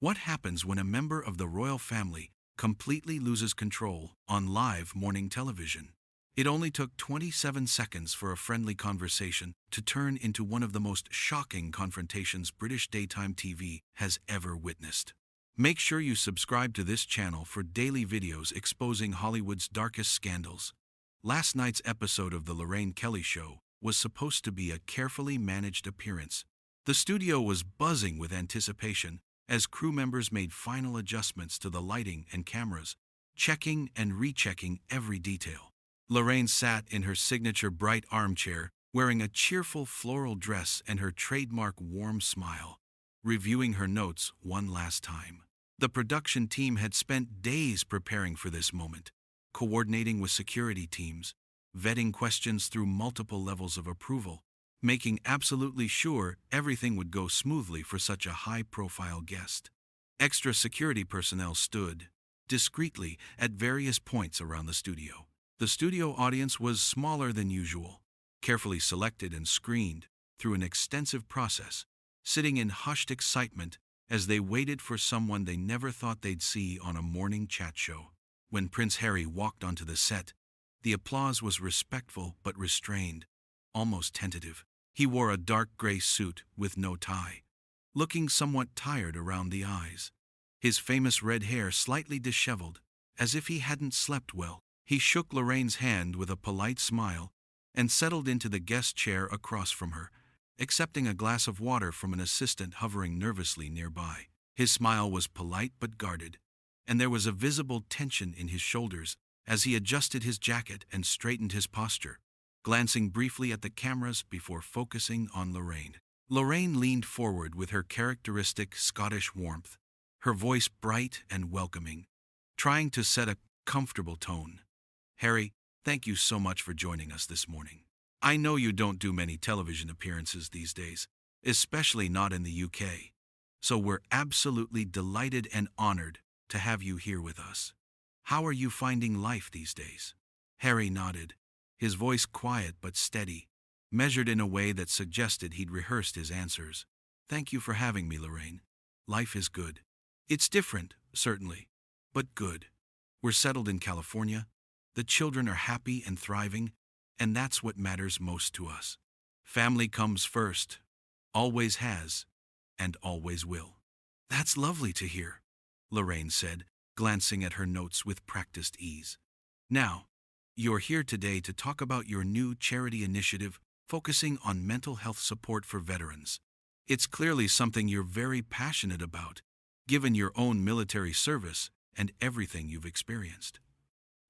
What happens when a member of the royal family completely loses control on live morning television? It only took 27 seconds for a friendly conversation to turn into one of the most shocking confrontations British daytime TV has ever witnessed. Make sure you subscribe to this channel for daily videos exposing Hollywood's darkest scandals. Last night's episode of The Lorraine Kelly Show was supposed to be a carefully managed appearance. The studio was buzzing with anticipation as crew members made final adjustments to the lighting and cameras, checking and rechecking every detail. Lorraine sat in her signature bright armchair, wearing a cheerful floral dress and her trademark warm smile, reviewing her notes one last time. The production team had spent days preparing for this moment, coordinating with security teams, vetting questions through multiple levels of approval, making absolutely sure everything would go smoothly for such a high-profile guest. Extra security personnel stood, discreetly, at various points around the studio. The studio audience was smaller than usual, carefully selected and screened through an extensive process, sitting in hushed excitement as they waited for someone they never thought they'd see on a morning chat show. When Prince Harry walked onto the set, the applause was respectful but restrained, almost tentative. He wore a dark gray suit with no tie, looking somewhat tired around the eyes. His famous red hair slightly disheveled, as if he hadn't slept well. He shook Lorraine's hand with a polite smile and settled into the guest chair across from her, accepting a glass of water from an assistant hovering nervously nearby. His smile was polite but guarded, and there was a visible tension in his shoulders as he adjusted his jacket and straightened his posture, glancing briefly at the cameras before focusing on Lorraine. Lorraine leaned forward with her characteristic Scottish warmth, her voice bright and welcoming, trying to set a comfortable tone. "Harry, thank you so much for joining us this morning. I know you don't do many television appearances these days, especially not in the UK, so we're absolutely delighted and honored to have you here with us. How are you finding life these days?" Harry nodded, his voice quiet but steady, measured in a way that suggested he'd rehearsed his answers. "Thank you for having me, Lorraine. Life is good. It's different, certainly, but good. We're settled in California, the children are happy and thriving, and that's what matters most to us. Family comes first, always has, and always will." "That's lovely to hear," Lorraine said, glancing at her notes with practiced ease. "Now, you're here today to talk about your new charity initiative focusing on mental health support for veterans. It's clearly something you're very passionate about, given your own military service and everything you've experienced."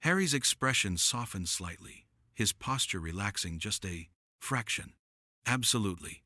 Harry's expression softened slightly, his posture relaxing just a fraction. "Absolutely.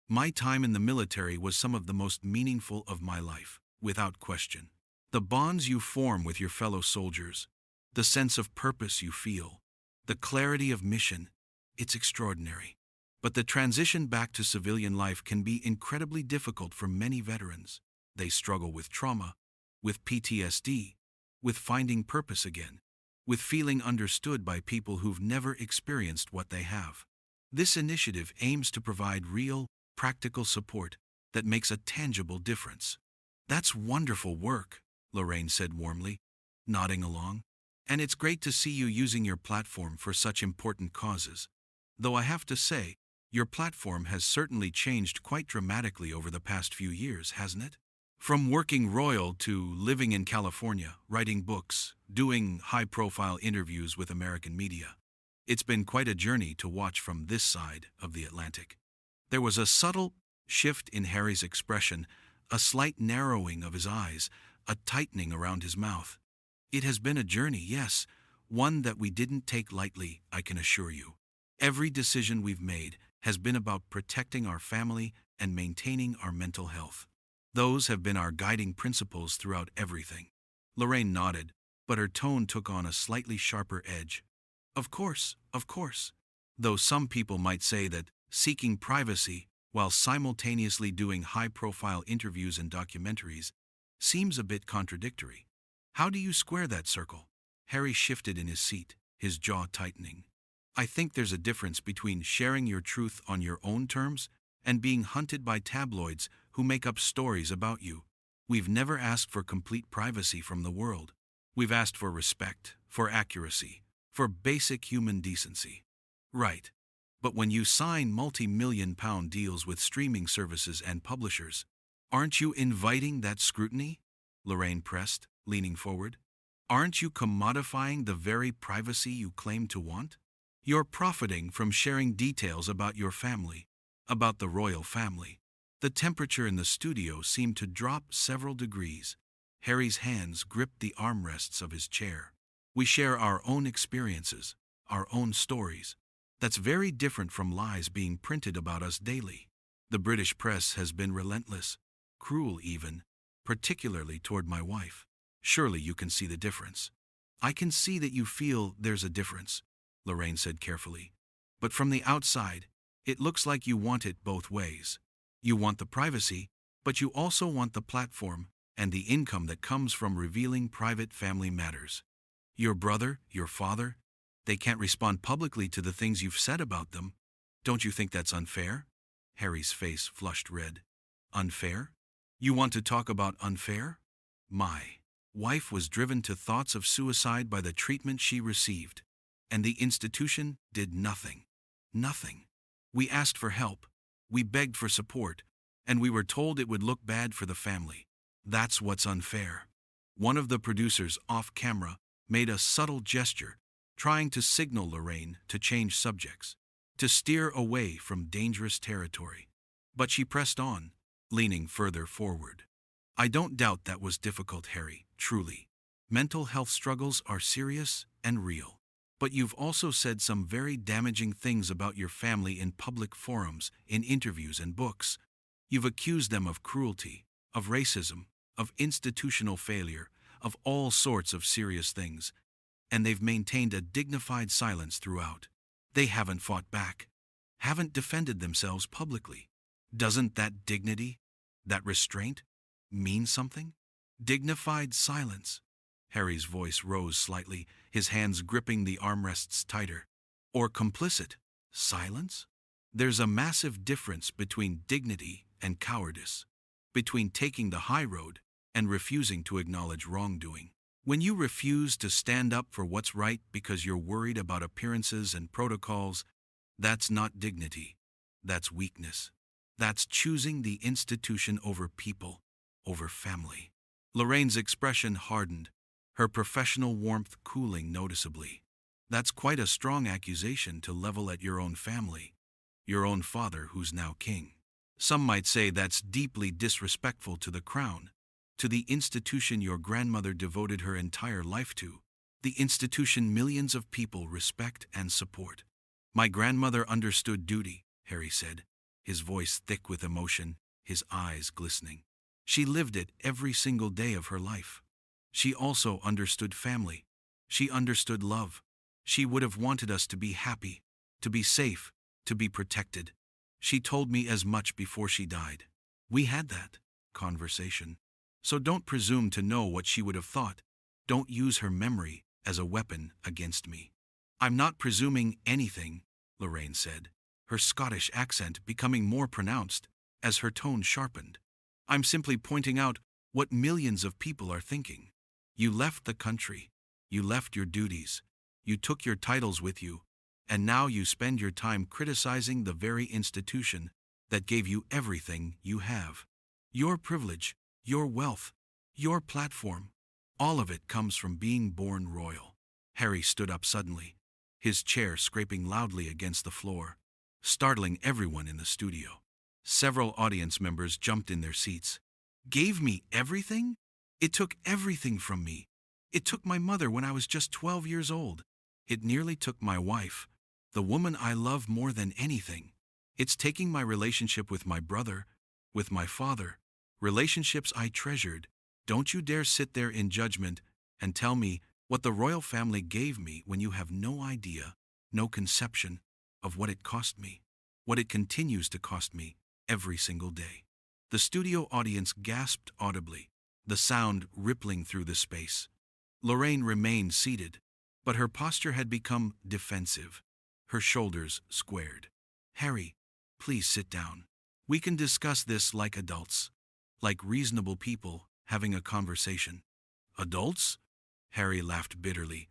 My time in the military was some of the most meaningful of my life, without question. The bonds you form with your fellow soldiers, the sense of purpose you feel, the clarity of mission, it's extraordinary. But the transition back to civilian life can be incredibly difficult for many veterans. They struggle with trauma, with PTSD, with finding purpose again, with feeling understood by people who've never experienced what they have. This initiative aims to provide real, practical support that makes a tangible difference." "That's wonderful work," Lorraine said warmly, nodding along. "And it's great to see you using your platform for such important causes. Though I have to say, your platform has certainly changed quite dramatically over the past few years, hasn't it? From working royal to living in California, writing books, doing high-profile interviews with American media. It's been quite a journey to watch from this side of the Atlantic." There was a subtle shift in Harry's expression, a slight narrowing of his eyes, a tightening around his mouth. "It has been a journey, yes, one that we didn't take lightly, I can assure you. Every decision we've made has been about protecting our family and maintaining our mental health. Those have been our guiding principles throughout everything." Lorraine nodded, but her tone took on a slightly sharper edge. Of course. Though some people might say that seeking privacy while simultaneously doing high-profile interviews and documentaries seems a bit contradictory. How do you square that circle?" Harry shifted in his seat, his jaw tightening. "I think there's a difference between sharing your truth on your own terms and being hunted by tabloids who make up stories about you. We've never asked for complete privacy from the world. We've asked for respect, for accuracy, for basic human decency. Right. But when you sign multi-million-pound deals with streaming services and publishers, aren't you inviting that scrutiny? Lorraine pressed, leaning forward. Aren't you commodifying the very privacy you claim to want? You're profiting from sharing details about your family, about the royal family. The temperature in the studio seemed to drop several degrees. Harry's hands gripped the armrests of his chair. We share our own experiences, our own stories. That's very different from lies being printed about us daily. The British press has been relentless, cruel even, particularly toward my wife. Surely you can see the difference. I can see that you feel there's a difference, Lorraine said carefully. But from the outside, it looks like you want it both ways. You want the privacy, but you also want the platform and the income that comes from revealing private family matters. Your brother, your father, they can't respond publicly to the things you've said about them. Don't you think that's unfair? Harry's face flushed red. Unfair? You want to talk about unfair? My wife was driven to thoughts of suicide by the treatment she received, and the institution did nothing. Nothing. We asked for help, we begged for support, and we were told it would look bad for the family. That's what's unfair. One of the producers off camera made a subtle gesture, trying to signal Lorraine to change subjects, to steer away from dangerous territory. But she pressed on, leaning further forward. I don't doubt that was difficult, Harry, truly. Mental health struggles are serious and real. But you've also said some very damaging things about your family in public forums, in interviews and books. You've accused them of cruelty, of racism, of institutional failure, of all sorts of serious things. And they've maintained a dignified silence throughout. They haven't fought back, haven't defended themselves publicly. Doesn't that dignity, that restraint, mean something? Dignified silence. Harry's voice rose slightly, his hands gripping the armrests tighter. Or complicit silence? There's a massive difference between dignity and cowardice, between taking the high road and refusing to acknowledge wrongdoing. When you refuse to stand up for what's right because you're worried about appearances and protocols, that's not dignity. That's weakness. That's choosing the institution over people, over family. Lorraine's expression hardened, her professional warmth cooling noticeably. That's quite a strong accusation to level at your own family, your own father who's now king. Some might say that's deeply disrespectful to the crown, to the institution your grandmother devoted her entire life to, the institution millions of people respect and support. My grandmother understood duty, Harry said, his voice thick with emotion, his eyes glistening. She lived it every single day of her life. She also understood family. She understood love. She would have wanted us to be happy, to be safe, to be protected. She told me as much before she died. We had that conversation. So don't presume to know what she would have thought. Don't use her memory as a weapon against me. I'm not presuming anything, Lorraine said, her Scottish accent becoming more pronounced as her tone sharpened. I'm simply pointing out what millions of people are thinking. You left the country. You left your duties. You took your titles with you. And now you spend your time criticizing the very institution that gave you everything you have. Your privilege, your wealth, your platform, all of it comes from being born royal. Harry stood up suddenly, his chair scraping loudly against the floor, startling everyone in the studio. Several audience members jumped in their seats. Gave me everything? It took everything from me. It took my mother when I was just 12 years old. It nearly took my wife, the woman I love more than anything. It's taking my relationship with my brother, with my father, relationships I treasured. Don't you dare sit there in judgment and tell me what the royal family gave me when you have no idea, no conception of what it cost me, what it continues to cost me every single day. The studio audience gasped audibly, the sound rippling through the space. Lorraine remained seated, but her posture had become defensive, her shoulders squared. Harry, please sit down. We can discuss this like adults, like reasonable people, having a conversation. Adults? Harry laughed bitterly,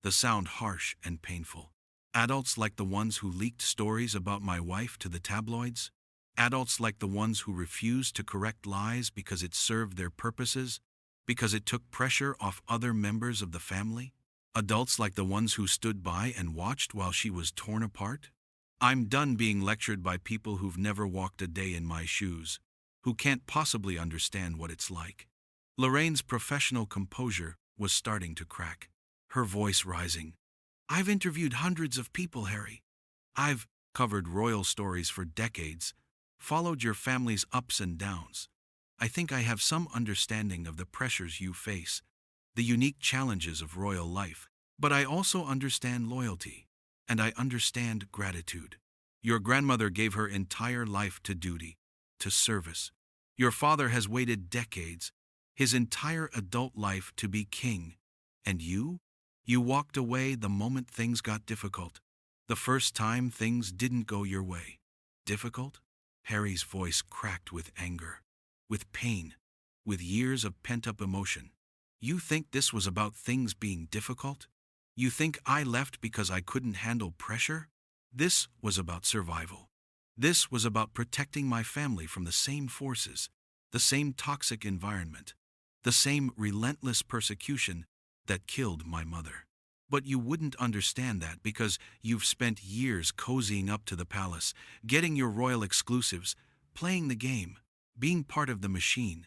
the sound harsh and painful. Adults like the ones who leaked stories about my wife to the tabloids? Adults like the ones who refused to correct lies because it served their purposes, because it took pressure off other members of the family? Adults like the ones who stood by and watched while she was torn apart? I'm done being lectured by people who've never walked a day in my shoes, who can't possibly understand what it's like. Lorraine's professional composure was starting to crack, her voice rising. I've interviewed hundreds of people, Harry. I've covered royal stories for decades, followed your family's ups and downs. I think I have some understanding of the pressures you face, the unique challenges of royal life. But I also understand loyalty, and I understand gratitude. Your grandmother gave her entire life to duty, to service. Your father has waited decades, his entire adult life, to be king. And you? You walked away the moment things got difficult. The first time things didn't go your way. Difficult? Harry's voice cracked with anger, with pain, with years of pent-up emotion. You think this was about things being difficult? You think I left because I couldn't handle pressure? This was about survival. This was about protecting my family from the same forces, the same toxic environment, the same relentless persecution that killed my mother. But you wouldn't understand that because you've spent years cozying up to the palace, getting your royal exclusives, playing the game, being part of the machine.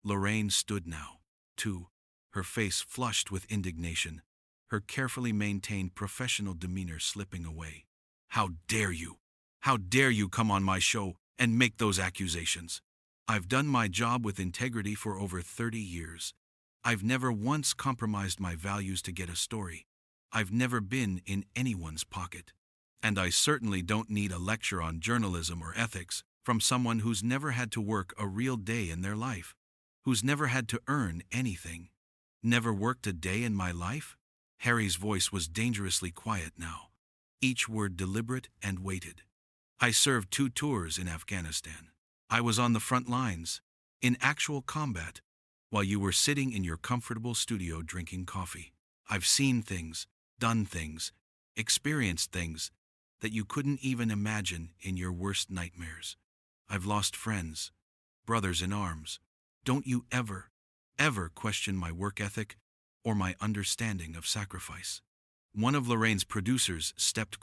Lorraine stood now, too, her face flushed with indignation, her carefully maintained professional demeanor slipping away. How dare you? How dare you come on my show and make those accusations? I've done my job with integrity for over 30 years. I've never once compromised my values to get a story. I've never been in anyone's pocket. And I certainly don't need a lecture on journalism or ethics from someone who's never had to work a real day in their life, who's never had to earn anything. Never worked a day in my life? Harry's voice was dangerously quiet now, each word deliberate and weighted. I served 2 tours in Afghanistan. I was on the front lines, in actual combat, while you were sitting in your comfortable studio drinking coffee. I've seen things, done things, experienced things that you couldn't even imagine in your worst nightmares. I've lost friends, brothers in arms. Don't you ever, ever question my work ethic or my understanding of sacrifice. One of Lorraine's producers stepped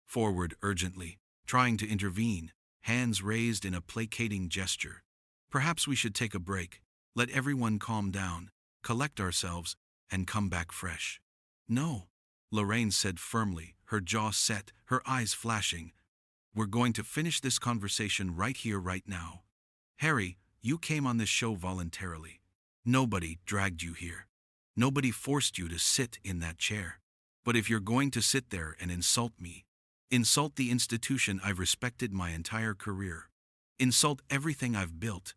forward urgently, trying to intervene, hands raised in a placating gesture. Perhaps we should take a break, let everyone calm down, collect ourselves, and come back fresh. No, Lorraine said firmly, her jaw set, her eyes flashing. We're going to finish this conversation right here, right now. Harry, you came on this show voluntarily. Nobody dragged you here. Nobody forced you to sit in that chair. But if you're going to sit there and insult me, insult the institution I've respected my entire career, insult everything I've built,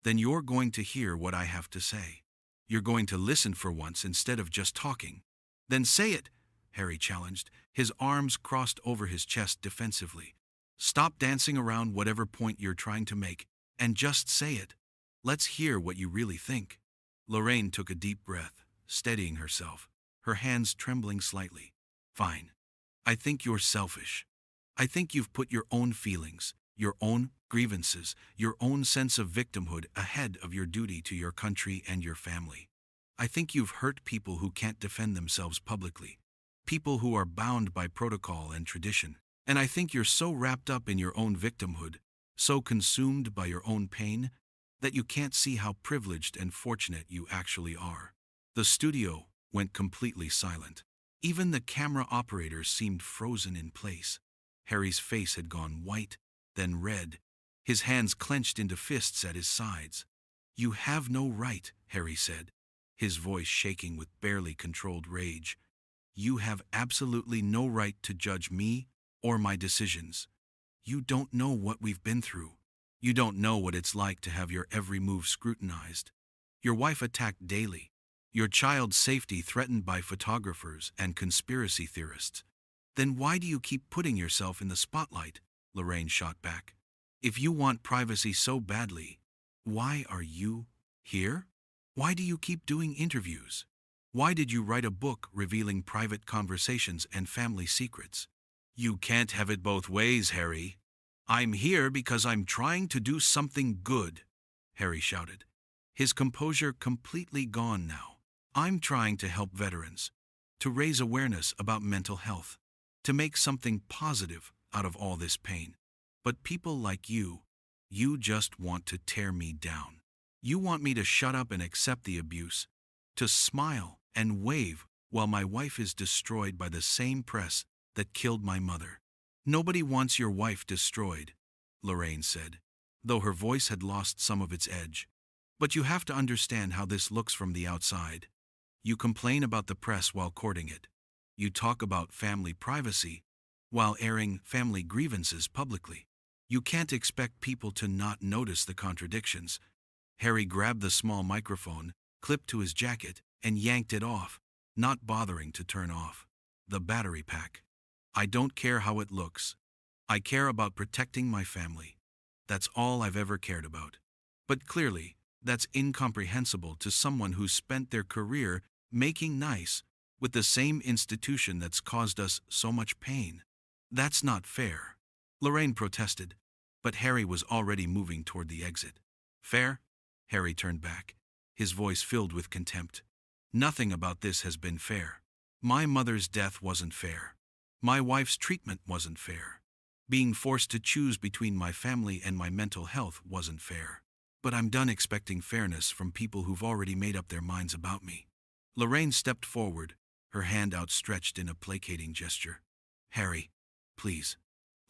then you're going to hear what I have to say. You're going to listen for once instead of just talking. Then say it, Harry challenged, his arms crossed over his chest defensively. Stop dancing around whatever point you're trying to make, and just say it. Let's hear what you really think. Lorraine took a deep breath, steadying herself, her hands trembling slightly. Fine. I think you're selfish. I think you've put your own feelings, your own grievances, your own sense of victimhood ahead of your duty to your country and your family. I think you've hurt people who can't defend themselves publicly, people who are bound by protocol and tradition. And I think you're so wrapped up in your own victimhood, so consumed by your own pain, that you can't see how privileged and fortunate you actually are. The studio went completely silent. Even the camera operators seemed frozen in place. Harry's face had gone white, then red, his hands clenched into fists at his sides. You have no right, Harry said, his voice shaking with barely controlled rage. You have absolutely no right to judge me or my decisions. You don't know what we've been through. You don't know what it's like to have your every move scrutinized. Your wife attacked daily. Your child's safety threatened by photographers and conspiracy theorists. Then why do you keep putting yourself in the spotlight? Lorraine shot back. If you want privacy so badly, why are you here? Why do you keep doing interviews? Why did you write a book revealing private conversations and family secrets? You can't have it both ways, Harry. I'm here because I'm trying to do something good, Harry shouted, his composure completely gone now. I'm trying to help veterans, to raise awareness about mental health, to make something positive out of all this pain. But people like you just want to tear me down. You want me to shut up and accept the abuse, to smile and wave while my wife is destroyed by the same press that killed my mother. Nobody wants your wife destroyed, Lorraine said, though her voice had lost some of its edge. But you have to understand how this looks from the outside. You complain about the press while courting it. You talk about family privacy while airing family grievances publicly. You can't expect people to not notice the contradictions. Harry grabbed the small microphone, clipped to his jacket, and yanked it off, not bothering to turn off the battery pack. I don't care how it looks. I care about protecting my family. That's all I've ever cared about. But clearly, that's incomprehensible to someone who's spent their career making nice with the same institution that's caused us so much pain. That's not fair, Lorraine protested, but Harry was already moving toward the exit. Fair? Harry turned back, his voice filled with contempt. Nothing about this has been fair. My mother's death wasn't fair. My wife's treatment wasn't fair. Being forced to choose between my family and my mental health wasn't fair. But I'm done expecting fairness from people who've already made up their minds about me. Lorraine stepped forward, her hand outstretched in a placating gesture. Harry, please,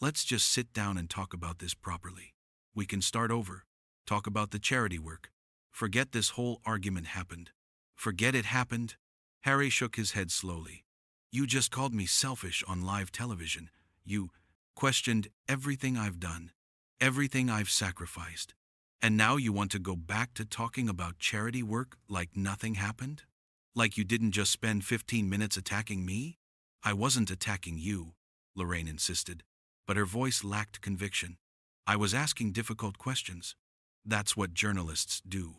let's just sit down and talk about this properly. We can start over, talk about the charity work. Forget this whole argument happened. Forget it happened? Harry shook his head slowly. You just called me selfish on live television. You questioned everything I've done, everything I've sacrificed. And now you want to go back to talking about charity work like nothing happened? Like you didn't just spend 15 minutes attacking me? I wasn't attacking you, Lorraine insisted, but her voice lacked conviction. I was asking difficult questions. That's what journalists do.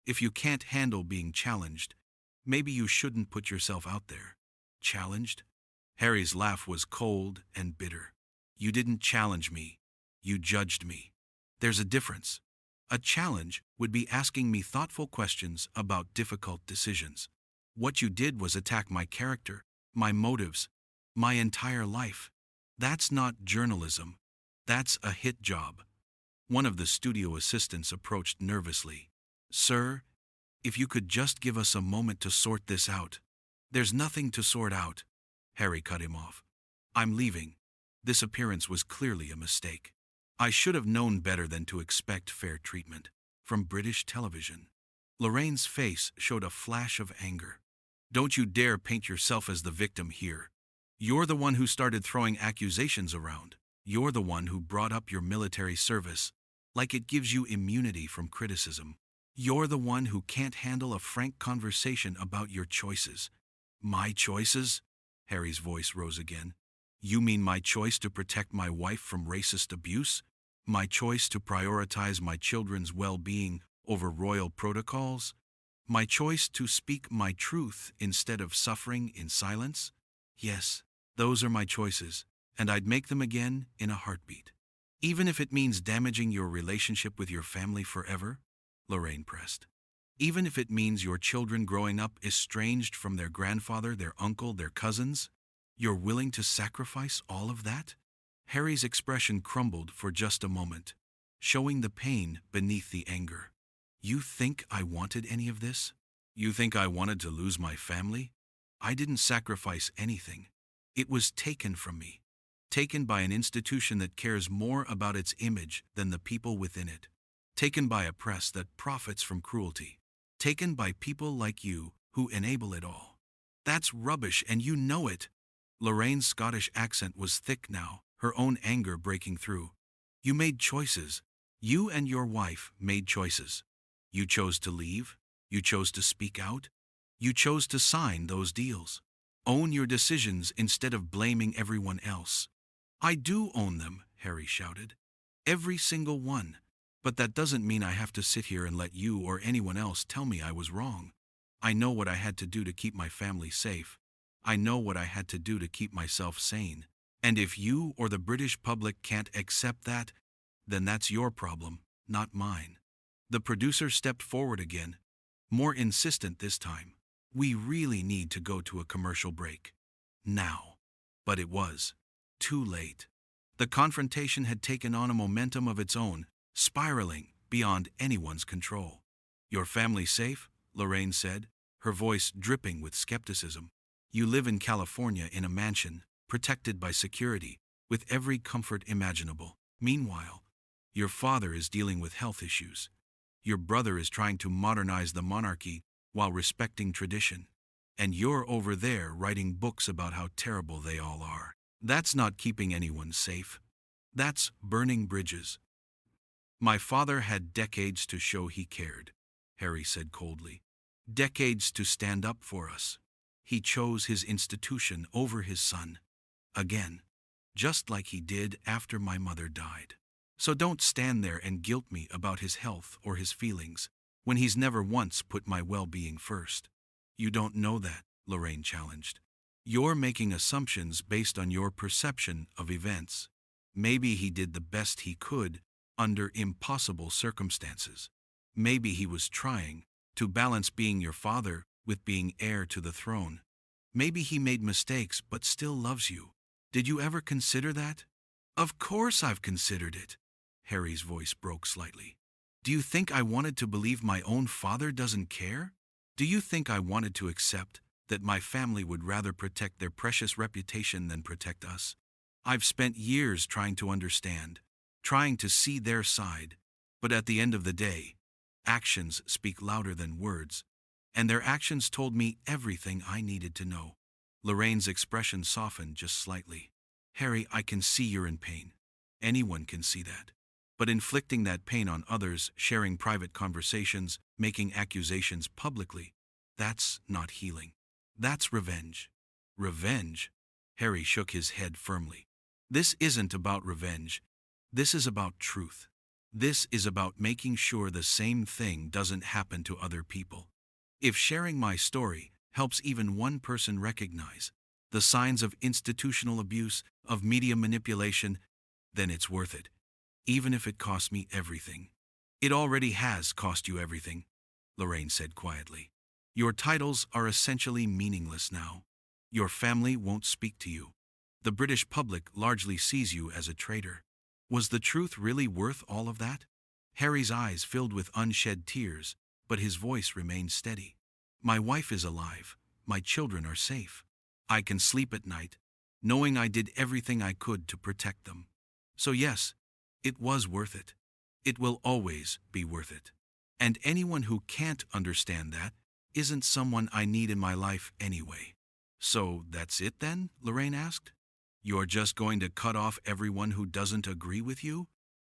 If you can't handle being challenged, maybe you shouldn't put yourself out there. Challenged? Harry's laugh was cold and bitter. You didn't challenge me. You judged me. There's a difference. A challenge would be asking me thoughtful questions about difficult decisions. What you did was attack my character, my motives, my entire life. That's not journalism. That's a hit job. One of the studio assistants approached nervously. Sir, if you could just give us a moment to sort this out. There's nothing to sort out. Harry cut him off. I'm leaving. This appearance was clearly a mistake. I should have known better than to expect fair treatment from British television. Lorraine's face showed a flash of anger. Don't you dare paint yourself as the victim here. You're the one who started throwing accusations around. You're the one who brought up your military service, like it gives you immunity from criticism. You're the one who can't handle a frank conversation about your choices. My choices? Harry's voice rose again. You mean my choice to protect my wife from racist abuse? My choice to prioritize my children's well-being over royal protocols? My choice to speak my truth instead of suffering in silence? Yes, those are my choices, and I'd make them again in a heartbeat. Even if it means damaging your relationship with your family forever? Lorraine pressed. Even if it means your children growing up estranged from their grandfather, their uncle, their cousins? You're willing to sacrifice all of that? Harry's expression crumbled for just a moment, showing the pain beneath the anger. You think I wanted any of this? You think I wanted to lose my family? I didn't sacrifice anything. It was taken from me. Taken by an institution that cares more about its image than the people within it. Taken by a press that profits from cruelty. Taken by people like you who enable it all. That's rubbish and you know it. Lorraine's Scottish accent was thick now, her own anger breaking through. You made choices. You and your wife made choices. You chose to leave. You chose to speak out. You chose to sign those deals. Own your decisions instead of blaming everyone else. I do own them, Harry shouted. Every single one. But that doesn't mean I have to sit here and let you or anyone else tell me I was wrong. I know what I had to do to keep my family safe. I know what I had to do to keep myself sane. And if you or the British public can't accept that, then that's your problem, not mine. The producer stepped forward again, more insistent this time. We really need to go to a commercial break. Now. But it was too late. The confrontation had taken on a momentum of its own, spiraling beyond anyone's control. Your family safe? Lorraine said, her voice dripping with skepticism. You live in California in a mansion, protected by security, with every comfort imaginable. Meanwhile, your father is dealing with health issues. Your brother is trying to modernize the monarchy while respecting tradition. And you're over there writing books about how terrible they all are. That's not keeping anyone safe. That's burning bridges. My father had decades to show he cared, Harry said coldly. Decades to stand up for us. He chose his institution over his son. Again. Just like he did after my mother died. So don't stand there and guilt me about his health or his feelings, when he's never once put my well-being first. You don't know that, Lorraine challenged. You're making assumptions based on your perception of events. Maybe he did the best he could under impossible circumstances. Maybe he was trying to balance being your father with being heir to the throne. Maybe he made mistakes but still loves you. Did you ever consider that? Of course I've considered it. Harry's voice broke slightly. Do you think I wanted to believe my own father doesn't care? Do you think I wanted to accept that my family would rather protect their precious reputation than protect us? I've spent years trying to understand, trying to see their side, but at the end of the day, actions speak louder than words, and their actions told me everything I needed to know. Lorraine's expression softened just slightly. Harry, I can see you're in pain. Anyone can see that. But inflicting that pain on others, sharing private conversations, making accusations publicly, that's not healing. That's revenge. Revenge? Harry shook his head firmly. This isn't about revenge. This is about truth. This is about making sure the same thing doesn't happen to other people. If sharing my story helps even one person recognize the signs of institutional abuse, of media manipulation, then it's worth it. Even if it costs me everything. It already has cost you everything, Lorraine said quietly. Your titles are essentially meaningless now. Your family won't speak to you. The British public largely sees you as a traitor. Was the truth really worth all of that? Harry's eyes filled with unshed tears, but his voice remained steady. My wife is alive. My children are safe. I can sleep at night, knowing I did everything I could to protect them. So yes, it was worth it. It will always be worth it. And anyone who can't understand that isn't someone I need in my life anyway. So that's it then? Lorraine asked. You're just going to cut off everyone who doesn't agree with you?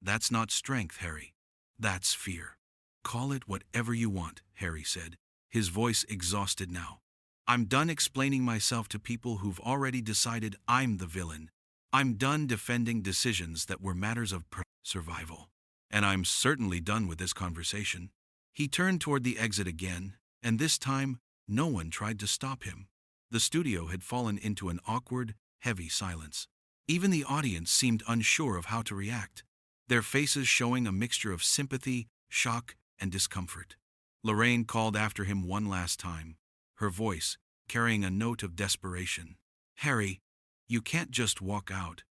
That's not strength, Harry. That's fear. Call it whatever you want, Harry said, his voice exhausted now. I'm done explaining myself to people who've already decided I'm the villain. I'm done defending decisions that were matters of survival. And I'm certainly done with this conversation. He turned toward the exit again, and this time, no one tried to stop him. The studio had fallen into an awkward, heavy silence. Even the audience seemed unsure of how to react, their faces showing a mixture of sympathy, shock, and discomfort. Lorraine called after him one last time, her voice carrying a note of desperation. Harry, you can't just walk out.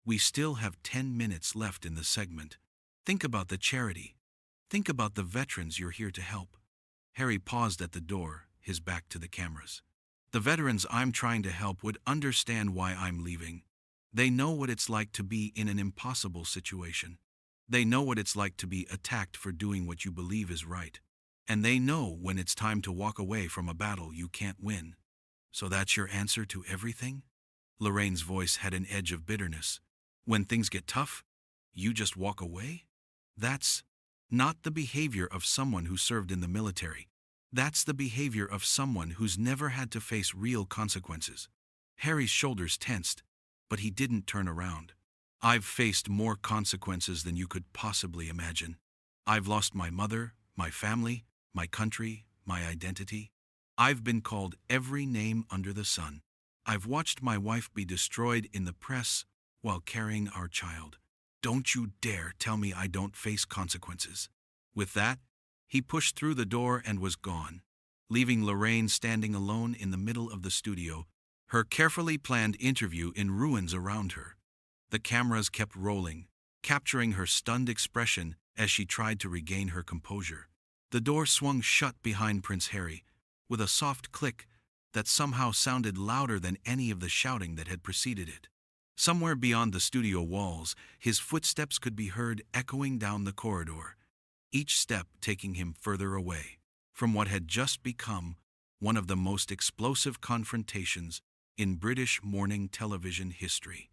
We still have 10 minutes left in the segment. Think about the charity. Think about the veterans you're here to help. Harry paused at the door, his back to the cameras. The veterans I'm trying to help would understand why I'm leaving. They know what it's like to be in an impossible situation. They know what it's like to be attacked for doing what you believe is right. And they know when it's time to walk away from a battle you can't win. So that's your answer to everything? Lorraine's voice had an edge of bitterness. When things get tough, you just walk away? That's not the behavior of someone who served in the military. That's the behavior of someone who's never had to face real consequences. Harry's shoulders tensed, but he didn't turn around. I've faced more consequences than you could possibly imagine. I've lost my mother, my family, my country, my identity. I've been called every name under the sun. I've watched my wife be destroyed in the press while carrying our child. Don't you dare tell me I don't face consequences." With that, he pushed through the door and was gone, leaving Lorraine standing alone in the middle of the studio, her carefully planned interview in ruins around her. The cameras kept rolling, capturing her stunned expression as she tried to regain her composure. The door swung shut behind Prince Harry, with a soft click that somehow sounded louder than any of the shouting that had preceded it. Somewhere beyond the studio walls, his footsteps could be heard echoing down the corridor, each step taking him further away from what had just become one of the most explosive confrontations in British morning television history.